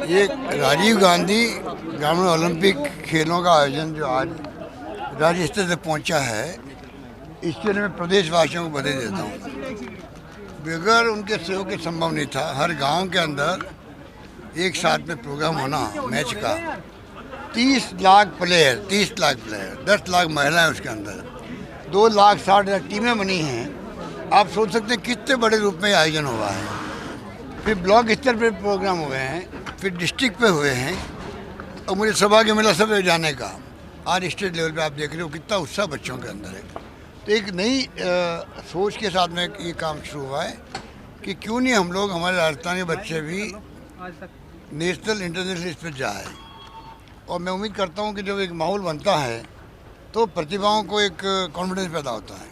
ये राजीव गांधी ग्रामीण ओलंपिक खेलों का आयोजन जो आज राज्य स्तर तक पहुंचा है, इसके लिए मैं प्रदेशवासियों को बधाई देता हूँ। बगैर उनके सहयोग के संभव नहीं था। हर गांव के अंदर एक साथ में प्रोग्राम होना मैच का, 30 लाख प्लेयर, 10 लाख महिलाएं उसके अंदर, 2,60,000 टीमें बनी हैं। आप सोच सकते हैं कितने बड़े रूप में आयोजन हुआ है। फिर ब्लॉक स्तर पर प्रोग्राम हुए हैं, फिर डिस्ट्रिक्ट पे हुए हैं, और मुझे सौभाग्य मिला सब जाने का। आज स्टेट लेवल पे आप देख रहे हो कितना उत्साह बच्चों के अंदर है। तो एक नई सोच के साथ में ये काम शुरू हुआ है कि क्यों नहीं हम लोग, हमारे राजस्थान के बच्चे भी नेशनल इंटरनेशनल इस पर जाए। और मैं उम्मीद करता हूँ कि जब एक माहौल बनता है तो प्रतिभाओं को एक कॉन्फिडेंस पैदा होता है,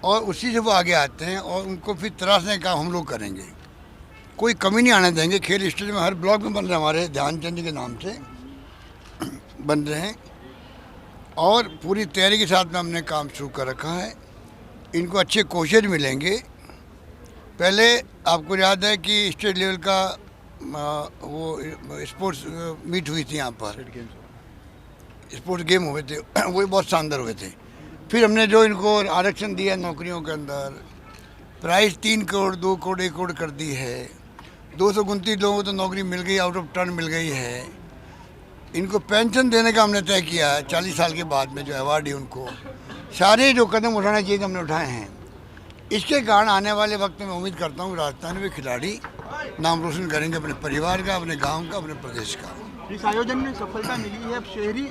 और उसी से वो आगे आते हैं, और उनको फिर तराशने का हम लोग करेंगे। कोई कमी नहीं आने देंगे। खेल स्टेडियम में हर ब्लॉक में बन रहे हैं, हमारे ध्यानचंद जी के नाम से बन रहे हैं, और पूरी तैयारी के साथ में हमने काम शुरू कर रखा है। इनको अच्छे कोचेज मिलेंगे। पहले आपको याद है कि स्टेट लेवल का वो स्पोर्ट्स मीट हुई थी यहाँ पर, स्पोर्ट्स गेम हुए थे, वो भी बहुत शानदार हुए थे। फिर हमने जो इनको आरक्षण दिया नौकरियों के अंदर, प्राइस 3 करोड़, 2 करोड़, 1 करोड़ कर दी है। 229 लोगों को तो नौकरी मिल गई, आउट ऑफ टर्न मिल गई है। इनको पेंशन देने का हमने तय किया है 40 साल के बाद में, जो अवार्ड है उनको। सारे जो कदम उठाने चाहिए हमने उठाए हैं। इसके कारण आने वाले वक्त में उम्मीद करता हूँ राजस्थान में खिलाड़ी नाम रोशन करेंगे, अपने परिवार का, अपने गाँव का, अपने प्रदेश का। इस आयोजन में सफलता मिली है। अब शहरी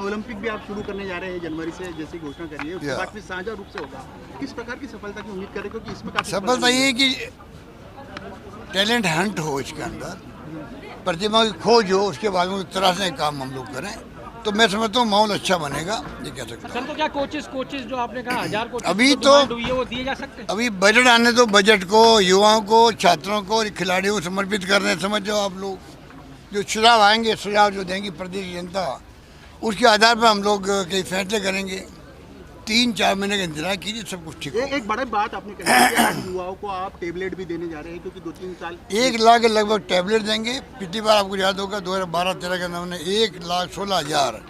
ओलंपिक भी आप शुरू करने जा रहे हैं जनवरी से, जैसी घोषणा करी है, उसके बाद फिर साझा रूप से होगा। किस प्रकार की सफलता की उम्मीद करें, क्योंकि इसमें काफी सफलता ये है कि टैलेंट हंट हो, इसके अंदर प्रतिभा की खोज हो, उसके बाद में तराशने का काम हम लोग करें, तो मैं समझता हूँ माहौल अच्छा बनेगा। ये कह सकता सर, तो क्या कोचेस जो आपने कहा 1000 कोचेस अभी तो वो दिए जा सकते हैं? अभी बजट आने तो बजट को, युवाओं को, छात्रों को, खिलाड़ियों को समर्पित कर रहे हैं। समझ जाओ आप लोग, जो सुझाव आएंगे, सुझाव जो देंगी प्रदेश की जनता, उसके आधार पर हम लोग कई फैसले करेंगे। 3-4 महीने का इंतजार कीजिए, सब कुछ ठीक होगा। एक बड़ी बात आपने कही कि आज युवाओं को आप टेबलेट भी देने जा रहे हैं, क्योंकि 2-3 साल 1 लाख के लगभग टेबलेट देंगे। पिछली बार आपको याद होगा 2012-13 के अंदर हमने 1,16,000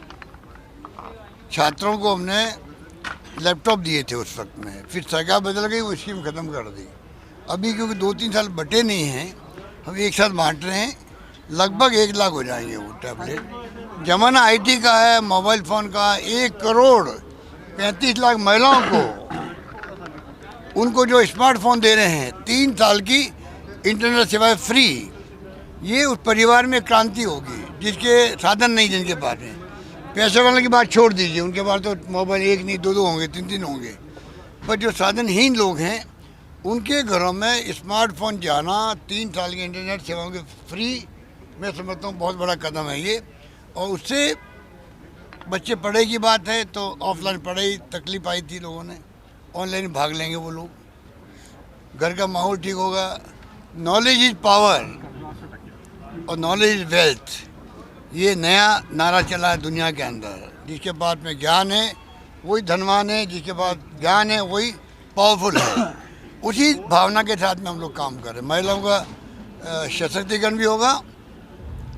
छात्रों को हमने लैपटॉप दिए थे उस वक्त में। फिर सरकार बदल गई, वो स्कीम ख़त्म कर दी। अभी क्योंकि 2-3 साल बटे नहीं हैं, हम एक साथ बांट रहे हैं, लगभग 1 लाख हो जाएंगे वो टैबलेट। जमाना IT का है, मोबाइल फ़ोन का। 1 करोड़ 35 लाख महिलाओं को, उनको जो स्मार्टफोन दे रहे हैं, 3 साल की इंटरनेट सेवाएं फ्री। ये उस परिवार में क्रांति होगी जिसके साधन नहीं, जिनके पास है। पैसे वाले की बात छोड़ दीजिए, उनके पास तो मोबाइल 1 नहीं, 2 होंगे, 3 होंगे। पर जो साधनहीन लोग हैं, उनके घरों में स्मार्टफोन जाना, 3 साल की इंटरनेट सेवाओं के फ्री, मैं समझता हूँ बहुत बड़ा कदम है ये। और उससे बच्चे पढ़ाई की बात है तो ऑफलाइन पढ़ाई तकलीफ आई थी लोगों ने, ऑनलाइन भाग लेंगे वो लोग, घर का माहौल ठीक होगा। नॉलेज इज पावर और नॉलेज इज वेल्थ, ये नया नारा चला है दुनिया के अंदर। जिसके पास में ज्ञान है वही धनवान है, जिसके पास ज्ञान है वही पावरफुल है। उसी भावना के साथ में हम लोग काम कर रहे हैं। महिलाओं का सशक्तिकरण भी होगा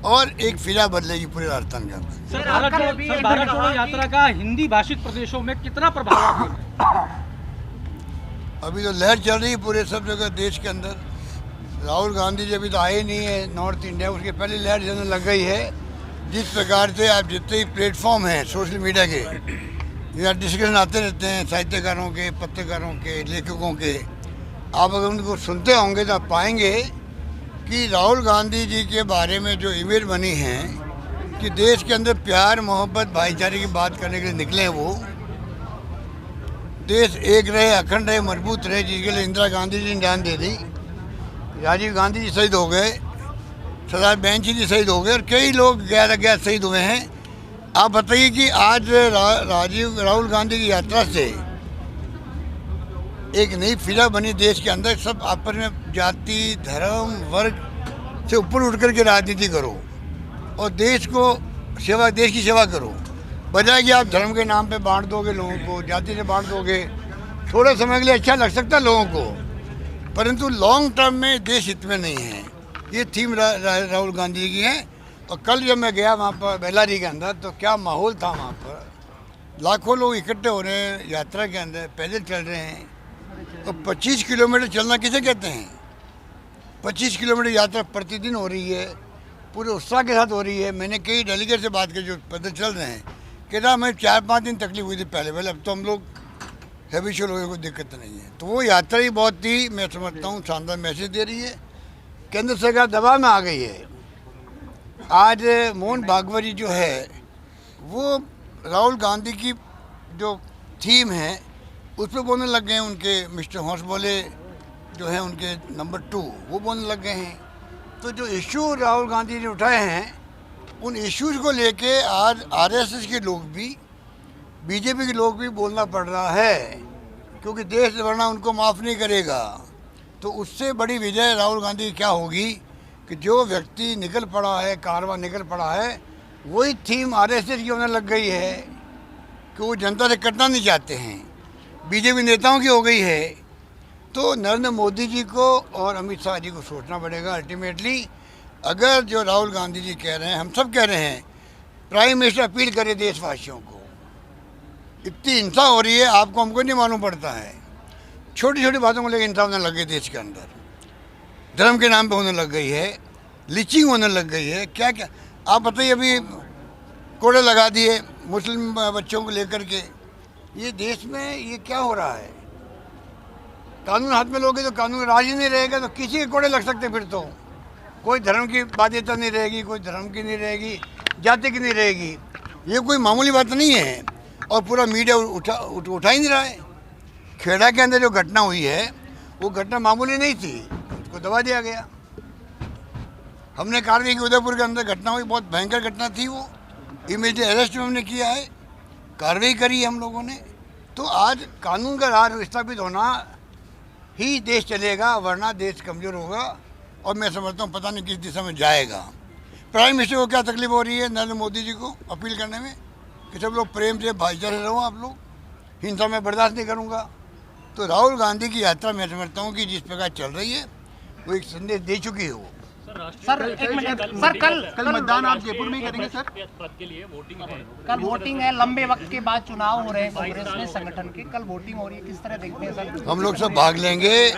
और एक फिजा बदलेगी पूरे राजस्थान के अंदर। सर, भारत जोड़ो यात्रा का हिंदी भाषिक प्रदेशों में कितना प्रभाव है? अभी तो लहर चल रही है पूरे सब जगह देश के अंदर। राहुल गांधी जी अभी तो आए नहीं है नॉर्थ इंडिया, उसके पहले लहर चलने लग गई है। जिस प्रकार से आप जितने ही प्लेटफॉर्म हैं सोशल मीडिया के, यहाँ डिस्कशन आते रहते हैं साहित्यकारों के, पत्रकारों के, लेखकों के, आप अगर उनको सुनते होंगे तो आप पाएंगे कि राहुल गांधी जी के बारे में जो इमेज बनी है कि देश के अंदर प्यार, मोहब्बत, भाईचारे की बात करने के लिए निकले हैं। वो देश एक रहे, अखंड रहे, मजबूत रहे, जिसके लिए इंदिरा गांधी जी ने जान दे दी। राजीव गांधी जी शहीद हो गए, सरदार बेंची जी शहीद हो गए, और कई लोग गैर शहीद हुए हैं। आप बताइए कि आज राहुल गांधी की यात्रा से एक नई फिजा बनी देश के अंदर। सब आपस में जाति, धर्म, वर्ग से ऊपर उठ करके राजनीति करो और देश की सेवा करो। बजाय कि आप धर्म के नाम पे बांट दोगे लोगों को, जाति से बांट दोगे, थोड़े समय के लिए अच्छा लग सकता है लोगों को, परंतु लॉन्ग टर्म में देश हित में नहीं है। ये थीम राहुल गांधी की है। और कल जब मैं गया वहाँ पर बेलारी के अंदर तो क्या माहौल था वहाँ पर, लाखों लोग इकट्ठे हो रहे हैं यात्रा के अंदर, पैदल चल रहे हैं। और 25 किलोमीटर चलना किसे कहते हैं? 25 किलोमीटर यात्रा प्रतिदिन हो रही है, पूरे उत्साह के साथ हो रही है। मैंने कई डेलीगेट से बात की जो पैदल चल रहे हैं, कहता हमें 4-5 दिन तकलीफ हुई थी पहले, अब तो हम लोग हैबिचुअल हो गए, कोई दिक्कत नहीं है। तो वो यात्रा ही बहुत ही, मैं समझता हूँ, शानदार मैसेज दे रही है। केंद्र सरकार दबाव में आ गई है। आज मोहन भागवत जी जो है वो राहुल गांधी की जो थीम है उस पर बोलने लग गए हैं। उनके मिस्टर हंस बोले जो है उनके नंबर 2 वो बोलने लग गए हैं। तो जो इशू राहुल गांधी ने उठाए हैं उन इश्यूज़ को लेके आज आरएसएस के लोग भी, बीजेपी के लोग भी बोलना पड़ रहा है, क्योंकि देश वरना उनको माफ़ नहीं करेगा। तो उससे बड़ी विजय राहुल गांधी की क्या होगी कि जो व्यक्ति निकल पड़ा है, कारवां निकल पड़ा है, वही थीम आरएसएस की होने लग गई है कि वो जनता से कटना नहीं चाहते हैं, बीजेपी नेताओं की हो गई है। तो नरेंद्र मोदी जी को और अमित शाह जी को सोचना पड़ेगा। अल्टीमेटली अगर जो राहुल गांधी जी कह रहे हैं, हम सब कह रहे हैं, प्राइम मिनिस्टर अपील करे देशवासियों को, इतनी हिंसा हो रही है, आपको हमको नहीं मालूम पड़ता है, छोटी छोटी बातों को लेकर हिंसा होने लग गई देश के अंदर, धर्म के नाम पे होने लग गई है, लीचिंग होने लग गई है। क्या क्या आप बताइए, अभी कोड़े लगा दिए मुस्लिम बच्चों को लेकर के। ये देश में ये क्या हो रहा है? कानून हाथ में लोगे तो कानून राज ही नहीं रहेगा, तो किसी के कोड़े लग सकते। फिर तो कोई धर्म की बाध्यता नहीं रहेगी, कोई धर्म की नहीं रहेगी, जाति की नहीं रहेगी। ये कोई मामूली बात नहीं है और पूरा मीडिया उठा ही नहीं रहा है। खेड़ा के अंदर जो घटना हुई है वो घटना मामूली नहीं थी, उसको दबा दिया गया। हमने कार्रवाई की, उदयपुर के अंदर घटना हुई, बहुत भयंकर घटना थी वो, इमीडिएट अरेस्ट हमने किया है, कार्रवाई करी है हम लोगों ने। तो आज कानून का राज विस्थापित होना ही देश चलेगा, वरना देश कमज़ोर होगा और मैं समझता हूँ पता नहीं किस दिशा में जाएगा। प्राइम मिनिस्टर को क्या तकलीफ हो रही है नरेंद्र मोदी जी को अपील करने में कि सब लोग प्रेम से भाईचारे रहो, आप लोग हिंसा में बर्दाश्त नहीं करूँगा। तो राहुल गांधी की यात्रा मैं समझता हूँ कि जिस प्रकार चल रही है वो एक संदेश दे चुकी है वो। सर एक मिनट सर, कल मतदान आप जयपुर में ही करेंगे सर? पद के लिए वोटिंग है। कल वोटिंग है, लंबे वक्त के बाद चुनाव हो रहे हैं कांग्रेस में संगठन के, कल वोटिंग हो रही है, किस तरह देखते हैं सर? हम लोग सब भाग लेंगे।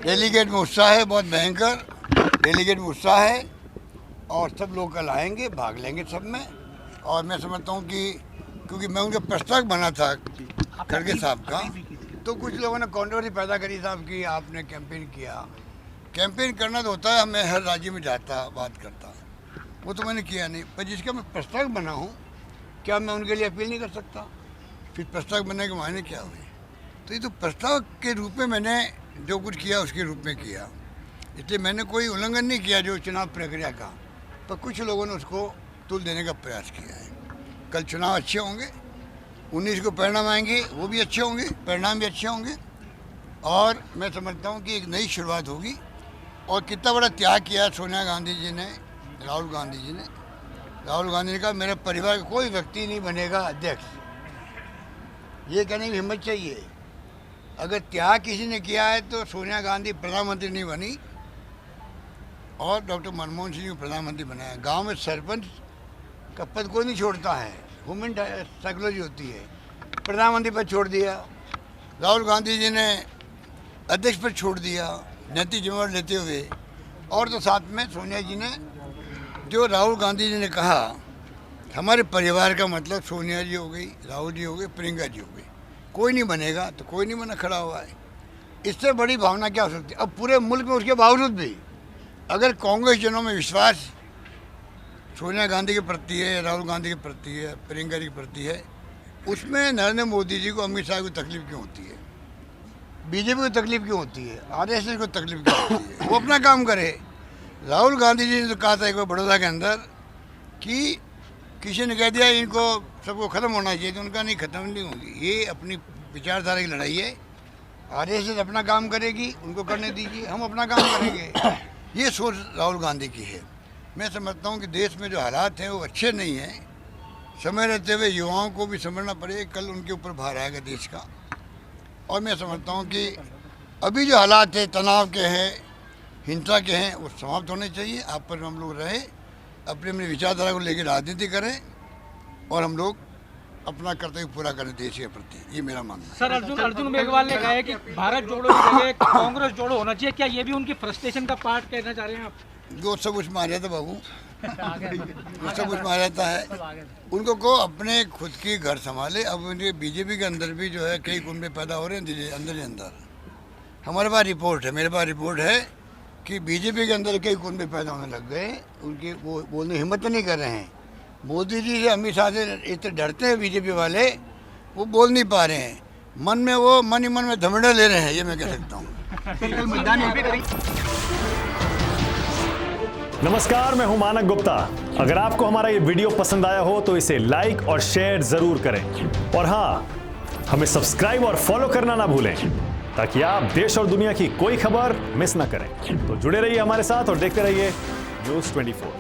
डेलीगेट में उत्साह है, बहुत भयंकर डेलीगेट में उत्साह है और सब लोग कल आएंगे, भाग लेंगे सब में। और मैं समझता हूँ कि क्योंकि मैं उनका प्रस्ताव बना था खड़गे साहब का, तो कुछ लोगों ने कॉन्ट्रोवर्सी पैदा करी साहब कि आपने कैंपेन किया। कैंपेन करना तो होता है, मैं हर राज्य में जाता बात करता, वो तो मैंने किया नहीं। पर जिसका मैं प्रस्ताव बना हूँ, क्या मैं उनके लिए अपील नहीं कर सकता? फिर प्रस्ताव बनने के मायने क्या हुए? तो ये तो प्रस्ताव के रूप में मैंने जो कुछ किया उसके रूप में किया, इसलिए मैंने कोई उल्लंघन नहीं किया जो चुनाव प्रक्रिया का। पर कुछ लोगों ने उसको तुल देने का प्रयास किया है। कल चुनाव अच्छे होंगे, 19 को परिणाम आएंगे, वो भी अच्छे होंगे, परिणाम भी अच्छे होंगे और मैं समझता हूँ कि एक नई शुरुआत होगी। और कितना बड़ा त्याग किया सोनिया गांधी जी ने, राहुल गांधी जी ने। राहुल गांधी ने कहा मेरे परिवार का कोई व्यक्ति नहीं बनेगा अध्यक्ष। ये कहने की हिम्मत चाहिए। अगर त्याग किसी ने किया है तो सोनिया गांधी प्रधानमंत्री नहीं बनी और डॉक्टर मनमोहन सिंह को प्रधानमंत्री बनाया। गांव में सरपंच का पद कोई नहीं छोड़ता है, ह्यूमन साइकोलॉजी होती है। प्रधानमंत्री पद छोड़ दिया, राहुल गांधी जी ने अध्यक्ष पद छोड़ दिया नैतिक जिम्मेदारी लेते हुए। और तो साथ में सोनिया जी ने, जो राहुल गांधी जी ने कहा हमारे परिवार का मतलब सोनिया जी हो गई, राहुल जी हो गए, प्रियंका जी हो गई, कोई नहीं बनेगा तो कोई नहीं बना खड़ा हुआ है। इससे बड़ी भावना क्या हो सकती है? अब पूरे मुल्क में उसके बावजूद भी अगर कांग्रेस जनों में विश्वास सोनिया गांधी के प्रति है, राहुल गांधी के प्रति है, प्रियंका जी के प्रति है, उसमें नरेंद्र मोदी जी को, अमित शाह को तकलीफ क्यों होती है? बीजेपी को तकलीफ क्यों होती है? आरएसएस को तकलीफ क्यों होती है? वो अपना काम करे। राहुल गांधी जी ने तो कहा था एक बार बड़ौदा के अंदर कि किसी ने कह दिया इनको सबको ख़त्म होना चाहिए, तो उनका नहीं, ख़त्म नहीं होगी। ये अपनी विचारधारा की लड़ाई है। आरएसएस अपना काम करेगी, उनको करने दीजिए, हम अपना काम करेंगे। ये सोच राहुल गांधी की है। मैं समझता हूँ कि देश में जो हालात हैं वो अच्छे नहीं हैं। समय रहते हुए युवाओं को भी समझना पड़ेगा, कल उनके ऊपर भार आएगा देश का। और मैं समझता हूँ कि अभी जो हालात है तनाव के हैं, हिंसा के हैं वो समाप्त होने चाहिए। आपस में हम लोग रहे, अपनी अपनी विचारधारा को लेकर राजनीति करें और हम लोग अपना कर्तव्य पूरा करें देश के प्रति, ये मेरा मानना है। सर, अर्जुन मेघवाल ने कहा है कि भारत जोड़ो की जगह कांग्रेस जोड़ो होना चाहिए, क्या ये भी उनकी फ्रस्ट्रेशन का पार्ट कहना चाह रहे हैं आप? जो सब कुछ मार जाता बाबू, वो सब कुछ मार जाता है। उनको को अपने खुद की घर संभाले। अब उनके बीजेपी के अंदर भी जो है कई कुंबे पैदा हो रहे हैं अंदर ही अंदर। हमारे पास रिपोर्ट है, मेरे पास रिपोर्ट है कि बीजेपी के अंदर कई कुंबे पैदा होने लग गए। उनकी वो बोलने हिम्मत नहीं कर रहे हैं। मोदी जी से, अमित शाह से इतने डरते हैं बीजेपी वाले, वो बोल नहीं पा रहे हैं। मन में वो मन ही मन में धमड़ा ले रहे हैं, ये मैं कह सकता हूँ। कल मतदान यहाँ पे करेंगे। नमस्कार, मैं हूं मानक गुप्ता। अगर आपको हमारा ये वीडियो पसंद आया हो तो इसे लाइक और शेयर जरूर करें, और हाँ, हमें सब्सक्राइब और फॉलो करना ना भूलें ताकि आप देश और दुनिया की कोई खबर मिस ना करें। तो जुड़े रहिए हमारे साथ और देखते रहिए News 24।